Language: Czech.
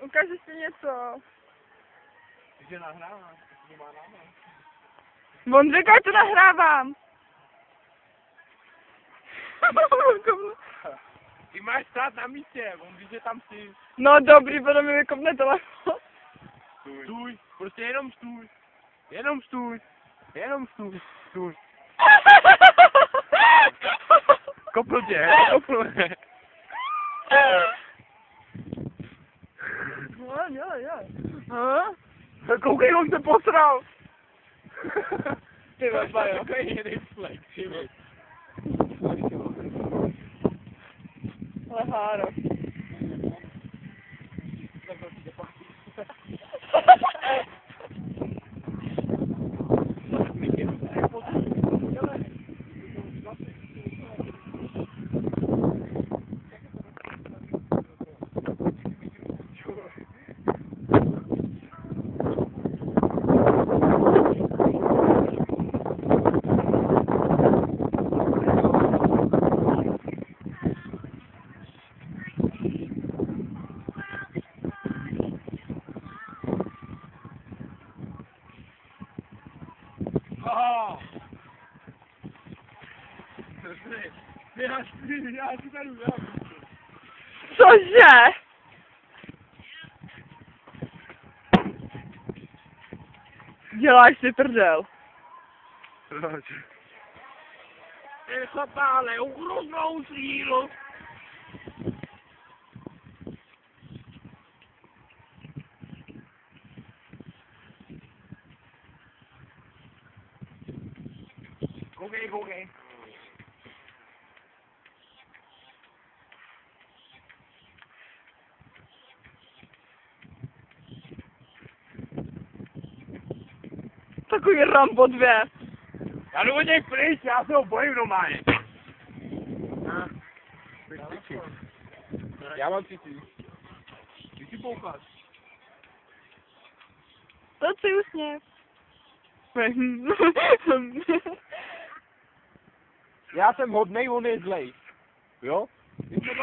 Ukáž si něco. Že nahrávám, že má náma. On říká, že to nahrávám. Ty máš stát na místě, on ví, že tam jsi. No dobrý, potom mi vykopne telefon. Stůj, prostě jenom stůj. Jenom stůj. Jenom stůj. Stůj. Kopl tě, kopl. Koukej, on se posral. Ty vole, jo. Koukej, reflex, ty vole. Ale háro. Já si tady Cože? Děláš si prdel. Proč? Ten chlapále, uhroznou sílu. Koukej, koukej. Takový Rambo 2. Já jdu od něj pryč, já se ho bojím normálně. Já mám cítit. Ty si poukáš. To si usněv. Já jsem hodnej, on je zlej. Jo? Ty se